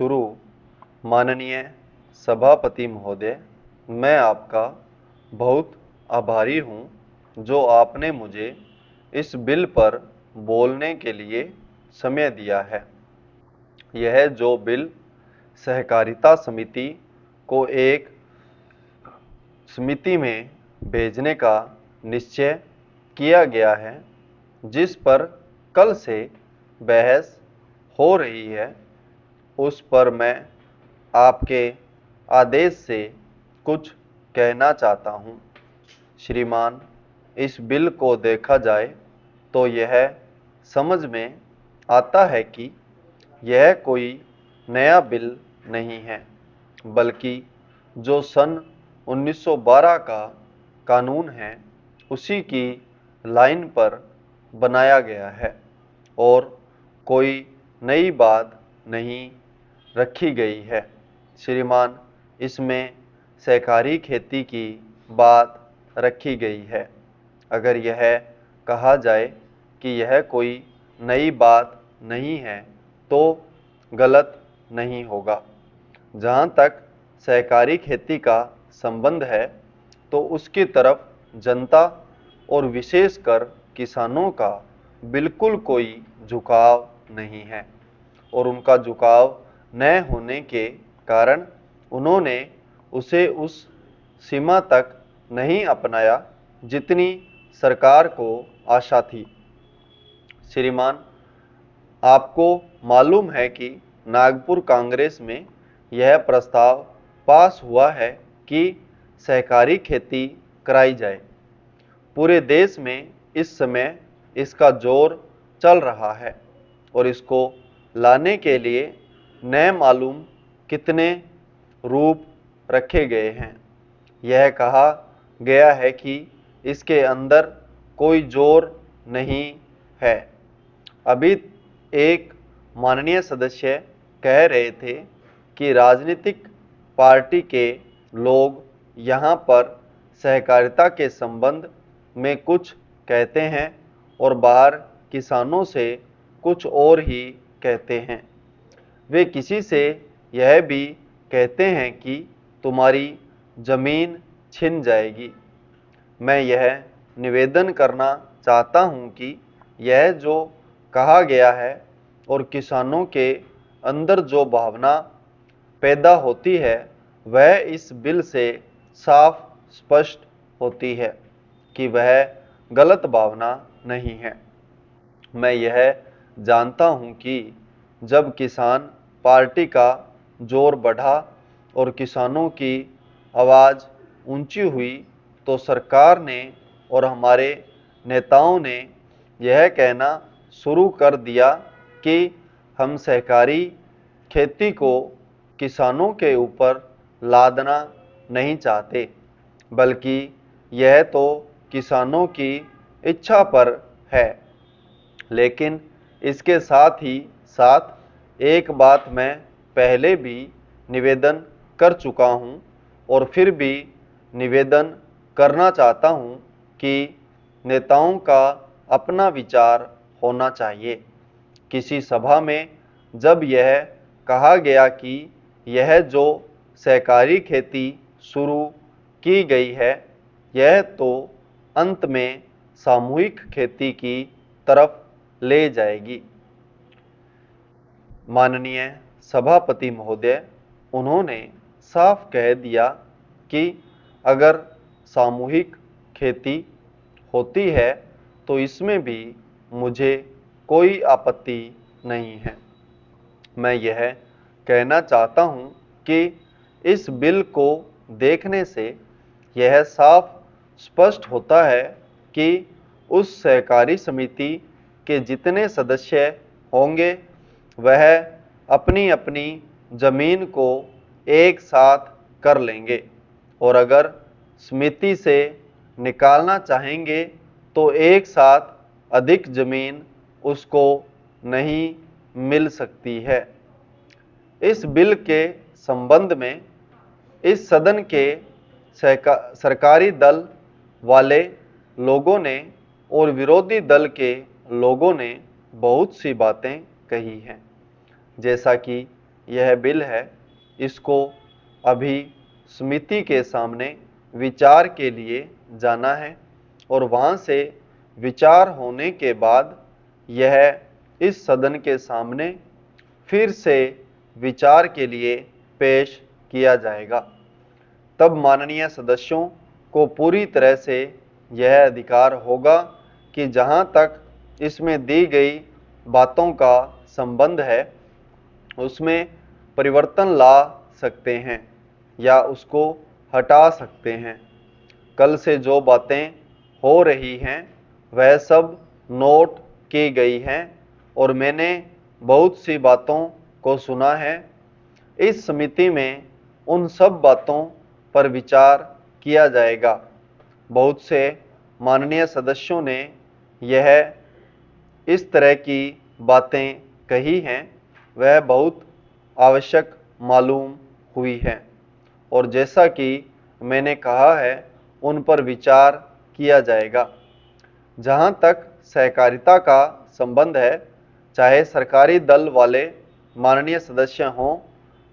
शुरू। माननीय सभापति महोदय, मैं आपका बहुत आभारी हूँ जो आपने मुझे इस बिल पर बोलने के लिए समय दिया है। यह जो बिल सहकारिता समिति को एक समिति में भेजने का निश्चय किया गया है, जिस पर कल से बहस हो रही है, उस पर मैं आपके आदेश से कुछ कहना चाहता हूँ। श्रीमान, इस बिल को देखा जाए तो यह समझ में आता है कि यह कोई नया बिल नहीं है, बल्कि जो सन 1912 का कानून है उसी की लाइन पर बनाया गया है और कोई नई बात नहीं रखी गई है। श्रीमान, इसमें सहकारी खेती की बात रखी गई है। अगर यह कहा जाए कि यह कोई नई बात नहीं है तो गलत नहीं होगा। जहाँ तक सहकारी खेती का संबंध है तो उसकी तरफ जनता और विशेषकर किसानों का बिल्कुल कोई झुकाव नहीं है और उनका झुकाव न होने के कारण उन्होंने उसे उस सीमा तक नहीं अपनाया जितनी सरकार को आशा थी। श्रीमान, आपको मालूम है कि नागपुर कांग्रेस में यह प्रस्ताव पास हुआ है कि सहकारी खेती कराई जाए। पूरे देश में इस समय इसका जोर चल रहा है और इसको लाने के लिए न मालूम कितने रूप रखे गए हैं। यह कहा गया है कि इसके अंदर कोई जोर नहीं है। अभी एक माननीय सदस्य कह रहे थे कि राजनीतिक पार्टी के लोग यहाँ पर सहकारिता के संबंध में कुछ कहते हैं और बाहर किसानों से कुछ और ही कहते हैं। वे किसी से यह भी कहते हैं कि तुम्हारी जमीन छिन जाएगी। मैं यह निवेदन करना चाहता हूं कि यह जो कहा गया है और किसानों के अंदर जो भावना पैदा होती है वह इस बिल से साफ स्पष्ट होती है कि वह गलत भावना नहीं है। मैं यह जानता हूं कि जब किसान पार्टी का जोर बढ़ा और किसानों की आवाज़ ऊंची हुई तो सरकार ने और हमारे नेताओं ने यह कहना शुरू कर दिया कि हम सहकारी खेती को किसानों के ऊपर लादना नहीं चाहते, बल्कि यह तो किसानों की इच्छा पर है। लेकिन इसके साथ ही साथ एक बात मैं पहले भी निवेदन कर चुका हूं और फिर भी निवेदन करना चाहता हूं कि नेताओं का अपना विचार होना चाहिए। किसी सभा में जब यह कहा गया कि यह जो सहकारी खेती शुरू की गई है यह तो अंत में सामूहिक खेती की तरफ ले जाएगी। माननीय सभापति महोदय, उन्होंने साफ कह दिया कि अगर सामूहिक खेती होती है तो इसमें भी मुझे कोई आपत्ति नहीं है। मैं यह कहना चाहता हूं कि इस बिल को देखने से यह साफ स्पष्ट होता है कि उस सहकारी समिति के जितने सदस्य होंगे वह अपनी अपनी जमीन को एक साथ कर लेंगे और अगर समिति से निकालना चाहेंगे तो एक साथ अधिक जमीन उसको नहीं मिल सकती है। इस बिल के संबंध में इस सदन के सरकारी दल वाले लोगों ने और विरोधी दल के लोगों ने बहुत सी बातें कही हैं। जैसा कि यह बिल है, इसको अभी समिति के सामने विचार के लिए जाना है और वहाँ से विचार होने के बाद यह इस सदन के सामने फिर से विचार के लिए पेश किया जाएगा। तब माननीय सदस्यों को पूरी तरह से यह अधिकार होगा कि जहाँ तक इसमें दी गई बातों का संबंध है उसमें परिवर्तन ला सकते हैं या उसको हटा सकते हैं। कल से जो बातें हो रही हैं वह सब नोट की गई हैं और मैंने बहुत सी बातों को सुना है। इस समिति में उन सब बातों पर विचार किया जाएगा। बहुत से माननीय सदस्यों ने यह इस तरह की बातें कही हैं, वह बहुत आवश्यक मालूम हुई हैं और जैसा कि मैंने कहा है उन पर विचार किया जाएगा। जहाँ तक सहकारिता का संबंध है, चाहे सरकारी दल वाले माननीय सदस्य हों,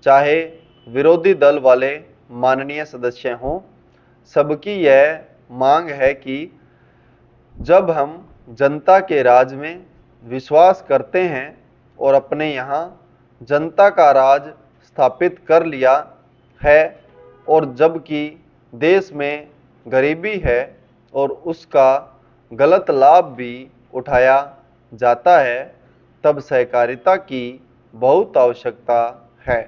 चाहे विरोधी दल वाले माननीय सदस्य हों, सबकी यह मांग है कि जब हम जनता के राज में विश्वास करते हैं और अपने यहाँ जनता का राज स्थापित कर लिया है और जबकि देश में गरीबी है और उसका गलत लाभ भी उठाया जाता है, तब सहकारिता की बहुत आवश्यकता है।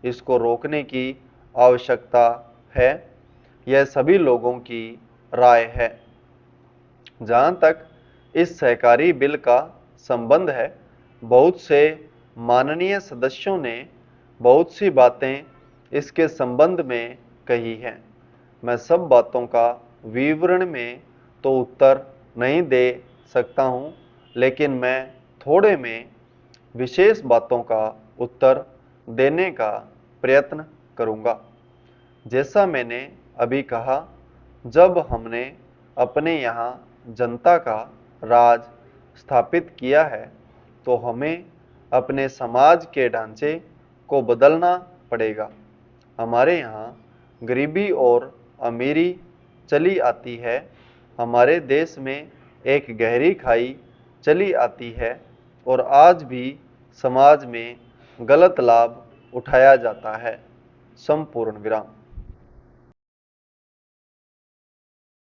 इसको रोकने की आवश्यकता है, यह सभी लोगों की राय है। जहाँ तक इस सहकारी बिल का संबंध है, बहुत से माननीय सदस्यों ने बहुत सी बातें इसके संबंध में कही हैं। मैं सब बातों का विवरण में तो उत्तर नहीं दे सकता हूँ, लेकिन मैं थोड़े में विशेष बातों का उत्तर देने का प्रयत्न करूँगा। जैसा मैंने अभी कहा, जब हमने अपने यहाँ जनता का राज स्थापित किया है तो हमें अपने समाज के ढांचे को बदलना पड़ेगा। हमारे यहाँ गरीबी और अमीरी चली आती है, हमारे देश में एक गहरी खाई चली आती है और आज भी समाज में गलत लाभ उठाया जाता है। संपूर्ण विराम।